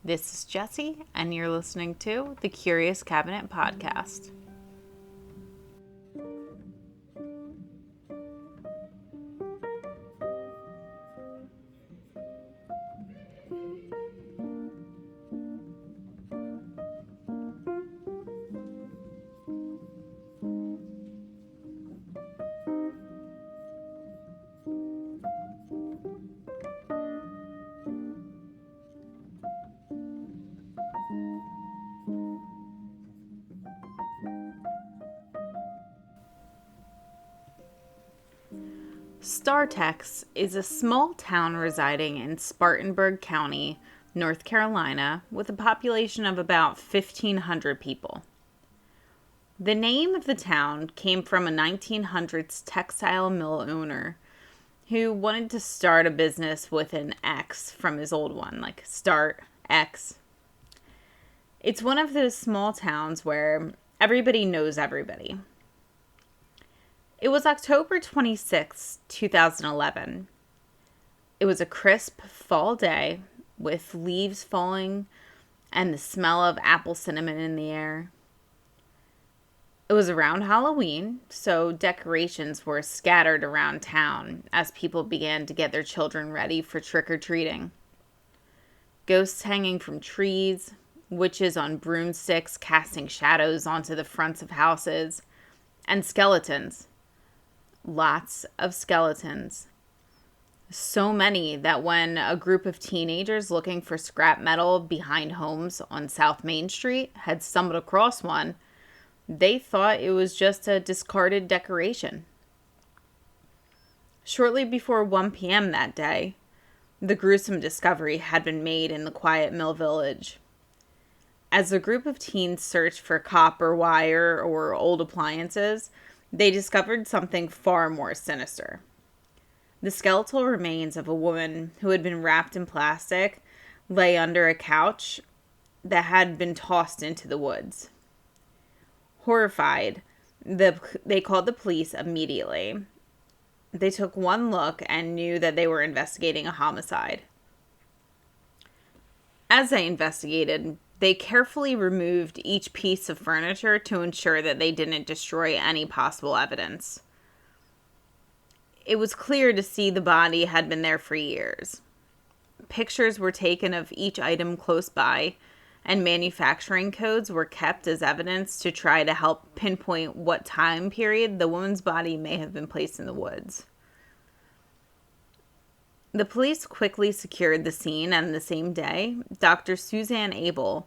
This is Jessie, and you're listening to the Curious Cabinet Podcast. Startex is a small town residing in Spartanburg County, North Carolina, with a population of about 1,500 people. The name of the town came from a 1900s textile mill owner who wanted to start a business with an X from his old one, like Start X. It's one of those small towns where everybody knows everybody. It was October 26, 2011. It was a crisp fall day with leaves falling and the smell of apple cinnamon in the air. It was around Halloween, so decorations were scattered around town as people began to get their children ready for trick-or-treating. Ghosts hanging from trees, witches on broomsticks casting shadows onto the fronts of houses, and skeletons. Lots of skeletons. So many that when a group of teenagers looking for scrap metal behind homes on South Main Street had stumbled across one, they thought it was just a discarded decoration. Shortly before 1 p.m. that day, the gruesome discovery had been made in the quiet mill village. As the group of teens searched for copper wire or old appliances, they discovered something far more sinister. The skeletal remains of a woman who had been wrapped in plastic lay under a couch that had been tossed into the woods. Horrified, they called the police immediately. They took one look and knew that they were investigating a homicide. As they investigated, they carefully removed each piece of furniture to ensure that they didn't destroy any possible evidence. It was clear to see the body had been there for years. Pictures were taken of each item close by, and manufacturing codes were kept as evidence to try to help pinpoint what time period the woman's body may have been placed in the woods. The police quickly secured the scene, and the same day, Dr. Suzanne Abel,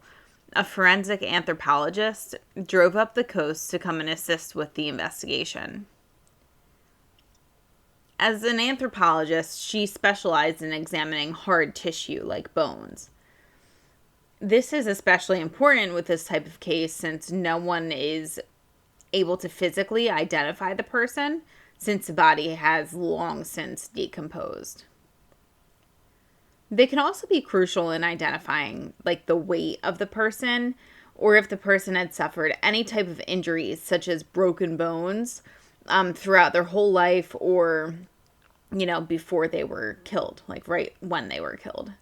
a forensic anthropologist, drove up the coast to come and assist with the investigation. As an anthropologist, she specialized in examining hard tissue like bones. This is especially important with this type of case since no one is able to physically identify the person since the body has long since decomposed. They can also be crucial in identifying the weight of the person or if the person had suffered any type of injuries such as broken bones throughout their whole life or, before they were killed, right when they were killed.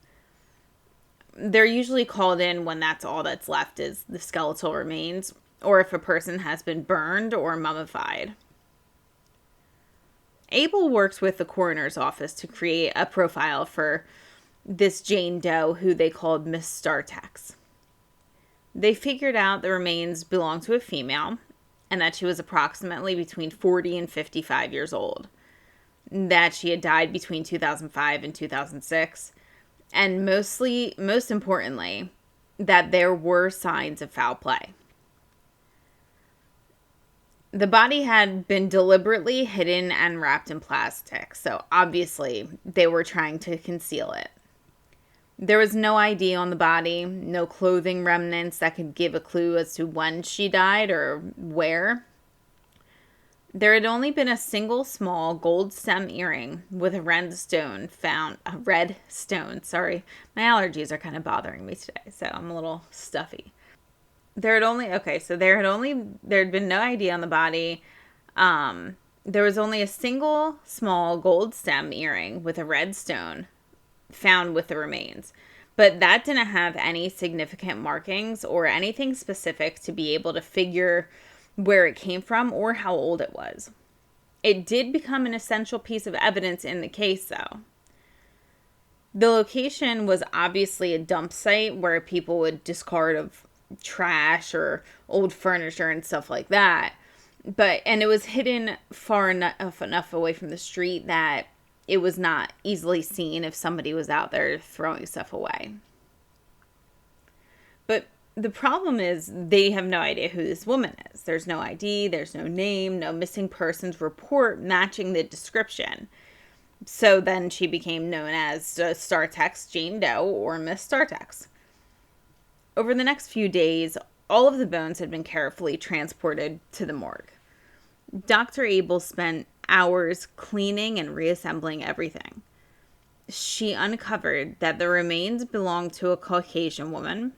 They're usually called in when that's all that's left is the skeletal remains or if a person has been burned or mummified. Abel works with the coroner's office to create a profile for this Jane Doe, who they called Miss Startex. They figured out the remains belonged to a female and that she was approximately between 40 and 55 years old, that she had died between 2005 and 2006, and most importantly, that there were signs of foul play. The body had been deliberately hidden and wrapped in plastic, so obviously they were trying to conceal it. There was no ID on the body, no clothing remnants that could give a clue as to when she died or where. There had only been a single small gold stem earring with a red stone found. My allergies are kind of bothering me today, so I'm a little stuffy. There had been no ID on the body. There was only a single small gold stem earring with a red stone found with the remains. But that didn't have any significant markings or anything specific to be able to figure where it came from or how old it was. It did become an essential piece of evidence in the case, though. The location was obviously a dump site where people would discard of trash or old furniture and stuff like that. And it was hidden far enough away from the street that it was not easily seen if somebody was out there throwing stuff away. But the problem is they have no idea who this woman is. There's no ID, there's no name, no missing persons report matching the description. So then she became known as Startex Jane Doe or Miss Startex. Over the next few days, all of the bones had been carefully transported to the morgue. Dr. Abel spent hours cleaning and reassembling everything. She uncovered that the remains belonged to a Caucasian woman,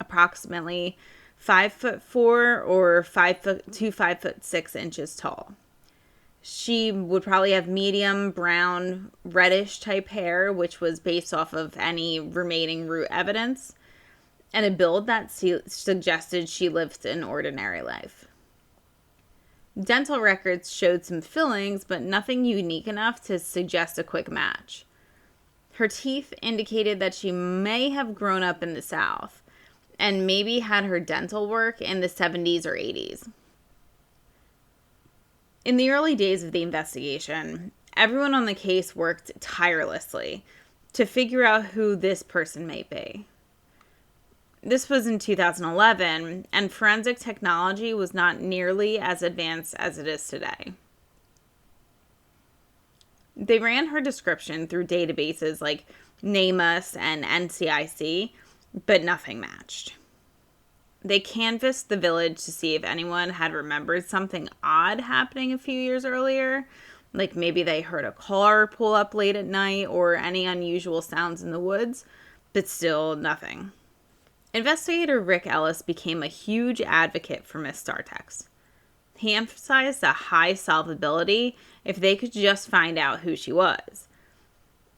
approximately 5'4" or 5'2", 5'6" tall. She would probably have medium brown, reddish type hair, which was based off of any remaining root evidence, and a build that suggested she lived an ordinary life. Dental records showed some fillings, but nothing unique enough to suggest a quick match. Her teeth indicated that she may have grown up in the South, and maybe had her dental work in the 70s or 80s. In the early days of the investigation, everyone on the case worked tirelessly to figure out who this person may be. This was in 2011, and forensic technology was not nearly as advanced as it is today. They ran her description through databases like NamUs and NCIC, but nothing matched. They canvassed the village to see if anyone had remembered something odd happening a few years earlier, like maybe they heard a car pull up late at night or any unusual sounds in the woods, but still nothing. Investigator Rick Ellis became a huge advocate for Miss Startex. He emphasized the high solvability if they could just find out who she was.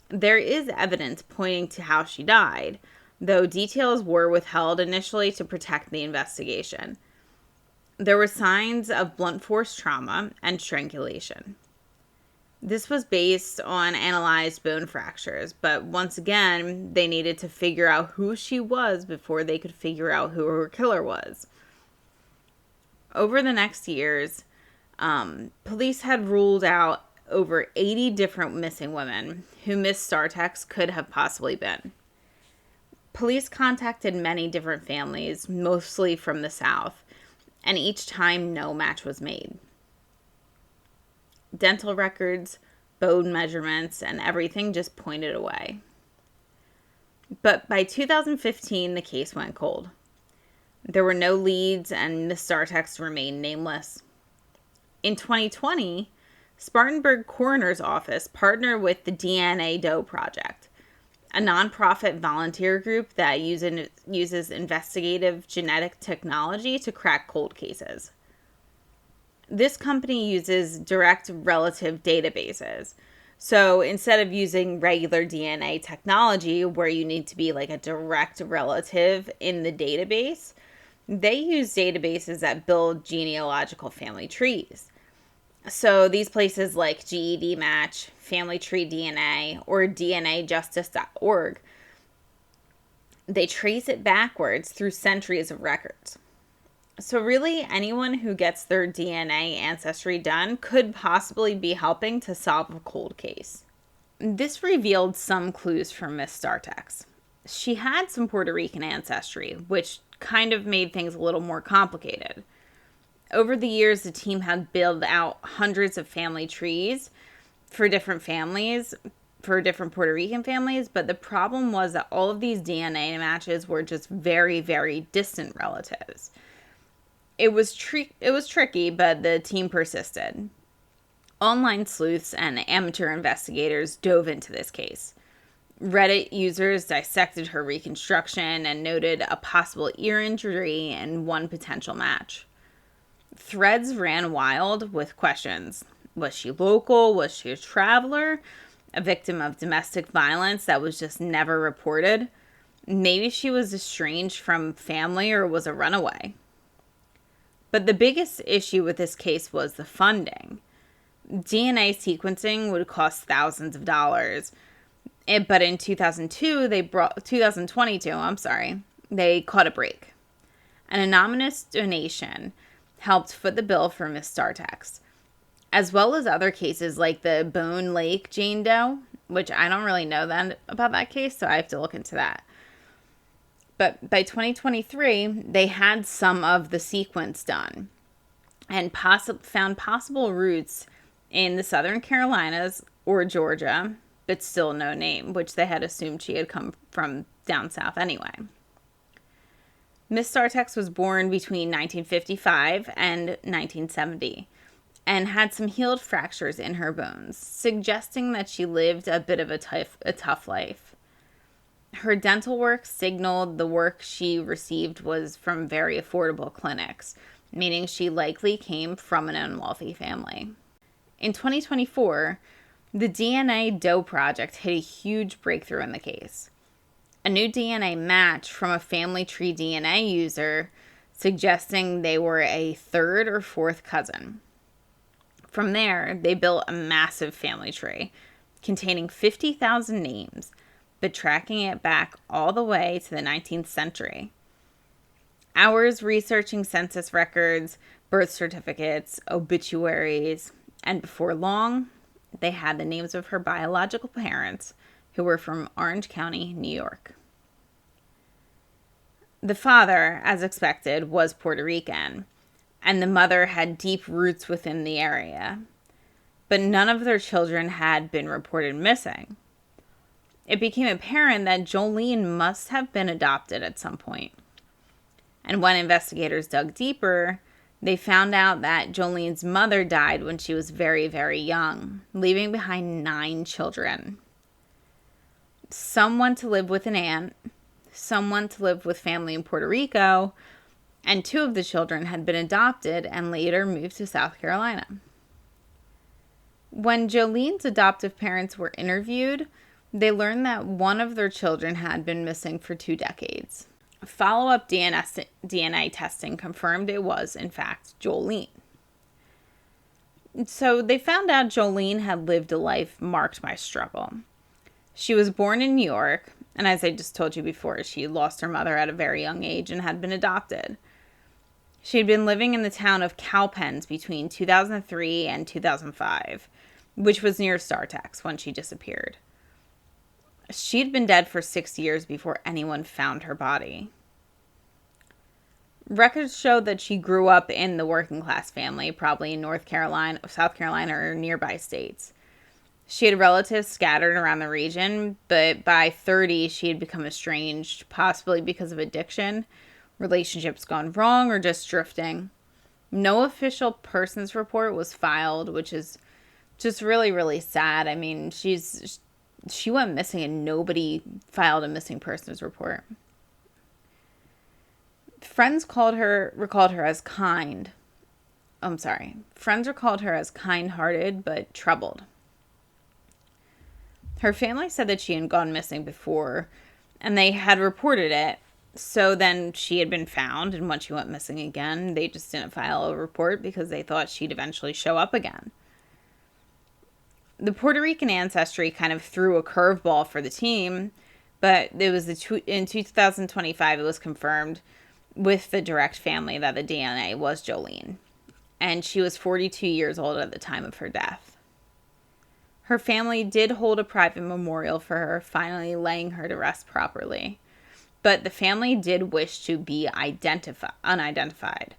There is evidence pointing to how she died, though details were withheld initially to protect the investigation. There were signs of blunt force trauma and strangulation. This was based on analyzed bone fractures, but once again, they needed to figure out who she was before they could figure out who her killer was. Over the next years, police had ruled out over 80 different missing women who Miss Startex could have possibly been. Police contacted many different families, mostly from the South, and each time no match was made. Dental records, bone measurements, and everything just pointed away. But by 2015, the case went cold. There were no leads, and Miss Startex remained nameless. In 2020, Spartanburg Coroner's Office partnered with the DNA Doe Project, a nonprofit volunteer group that uses investigative genetic technology to crack cold cases. This company uses direct relative databases. So instead of using regular DNA technology where you need to be like a direct relative in the database, they use databases that build genealogical family trees. So these places like GED Match, Family Tree DNA, or DNAjustice.org, they trace it backwards through centuries of records. So really, anyone who gets their DNA ancestry done could possibly be helping to solve a cold case. This revealed some clues for Miss Startex. She had some Puerto Rican ancestry, which kind of made things a little more complicated. Over the years, the team had built out hundreds of family trees for different families, for different Puerto Rican families, but the problem was that all of these DNA matches were just very, very distant relatives. It was tricky, but the team persisted. Online sleuths and amateur investigators dove into this case. Reddit users dissected her reconstruction and noted a possible ear injury and one potential match. Threads ran wild with questions. Was she local? Was she a traveler? A victim of domestic violence that was just never reported? Maybe she was estranged from family or was a runaway. But the biggest issue with this case was the funding. DNA sequencing would cost thousands of dollars. But in 2022, they caught a break. An anonymous donation helped foot the bill for Miss Startex, as well as other cases like the Bone Lake Jane Doe, which I don't really know about that case, so I have to look into that. But by 2023, they had some of the sequence done and found possible roots in the Southern Carolinas or Georgia, but still no name, which they had assumed she had come from down south anyway. Miss Startex was born between 1955 and 1970 and had some healed fractures in her bones, suggesting that she lived a bit of a tough life. Her dental work signaled the work she received was from very affordable clinics, meaning she likely came from an unwealthy family. In 2024, the DNA Doe Project hit a huge breakthrough in the case. A new DNA match from a family tree DNA user suggesting they were a third or fourth cousin. From there, they built a massive family tree containing 50,000 names, but tracking it back all the way to the 19th century. Hours researching census records, birth certificates, obituaries, and before long, they had the names of her biological parents, who were from Orange County, New York. The father, as expected, was Puerto Rican, and the mother had deep roots within the area. But none of their children had been reported missing. It became apparent that Jolene must have been adopted at some point. And when investigators dug deeper, they found out that Jolene's mother died when she was very, very young, leaving behind 9 children. Someone to live with an aunt, someone to live with family in Puerto Rico, and 2 of the children had been adopted and later moved to South Carolina. When Jolene's adoptive parents were interviewed, they learned that one of their children had been missing for 2 decades. Follow-up DNA testing confirmed it was, in fact, Jolene. So they found out Jolene had lived a life marked by struggle. She was born in New York, and as I just told you before, she lost her mother at a very young age and had been adopted. She had been living in the town of Cowpens between 2003 and 2005, which was near Startex when she disappeared. She'd been dead for 6 years before anyone found her body. Records show that she grew up in the working class family, probably in South Carolina, or nearby states. She had relatives scattered around the region, but by 30, she had become estranged, possibly because of addiction, relationships gone wrong, or just drifting. No official persons report was filed, which is just really, really sad. I mean, she went missing and nobody filed a missing persons report. Friends recalled her as kind-hearted, but troubled. Her family said that she had gone missing before, and they had reported it. So then she had been found, and when she went missing again, they just didn't file a report because they thought she'd eventually show up again. The Puerto Rican ancestry kind of threw a curveball for the team, but it was in 2025 it was confirmed with the direct family that the DNA was Jolene, and she was 42 years old at the time of her death. Her family did hold a private memorial for her, finally laying her to rest properly, but the family did wish to be unidentified.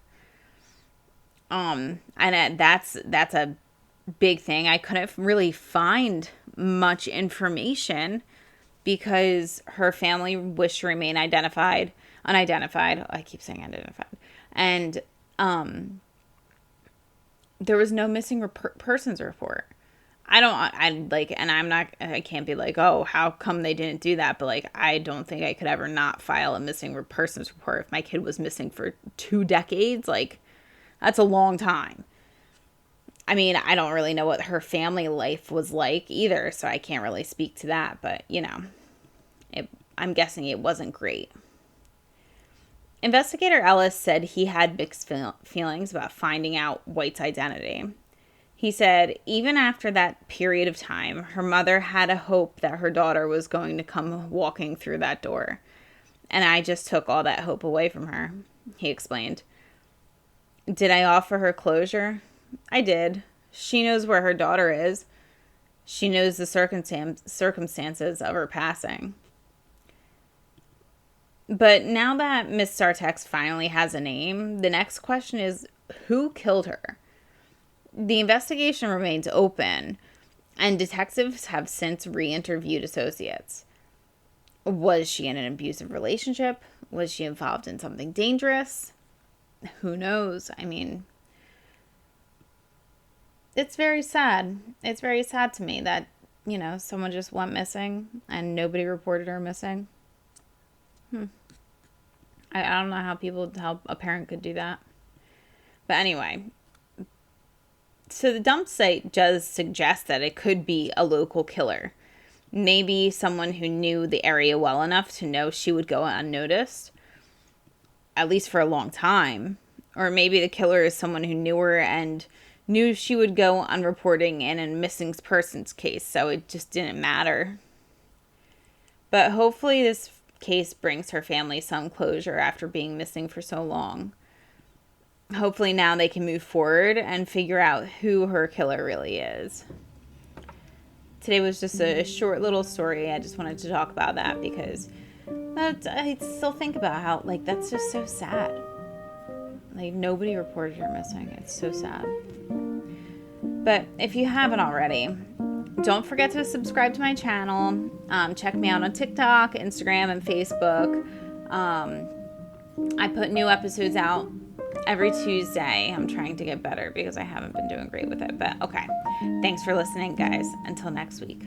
And that's a big thing. I couldn't really find much information because her family wished to remain unidentified. I keep saying identified. And there was no missing persons report. I can't be like, oh, how come they didn't do that? But like, I don't think I could ever not file a missing persons report if my kid was missing for 2 decades. Like, that's a long time. I mean, I don't really know what her family life was like either, so I can't really speak to that. But, I'm guessing it wasn't great. Investigator Ellis said he had mixed feelings about finding out White's identity. He said even after that period of time, her mother had a hope that her daughter was going to come walking through that door. And I just took all that hope away from her, he explained. Did I offer her closure? I did. She knows where her daughter is. She knows the circumstances of her passing. But now that Miss Startex finally has a name, the next question is, who killed her? The investigation remains open, and detectives have since re-interviewed associates. Was she in an abusive relationship? Was she involved in something dangerous? Who knows? I mean, it's very sad. It's very sad to me that, someone just went missing and nobody reported her missing. I don't know how a parent could do that. But anyway, so the dump site does suggest that it could be a local killer. Maybe someone who knew the area well enough to know she would go unnoticed, at least for a long time. Or maybe the killer is someone who knew her and knew she would go unreporting in a missing persons case, so it just didn't matter. But hopefully this case brings her family some closure after being missing for so long. Hopefully now they can move forward and figure out who her killer really is. Today was just a short little story. I just wanted to talk about that because I still think about how, that's just so sad. Nobody reported her missing. It's so sad. But if you haven't already, don't forget to subscribe to my channel. Check me out on TikTok, Instagram, and Facebook. I put new episodes out every Tuesday. I'm trying to get better because I haven't been doing great with it. But okay. Thanks for listening, guys. Until next week.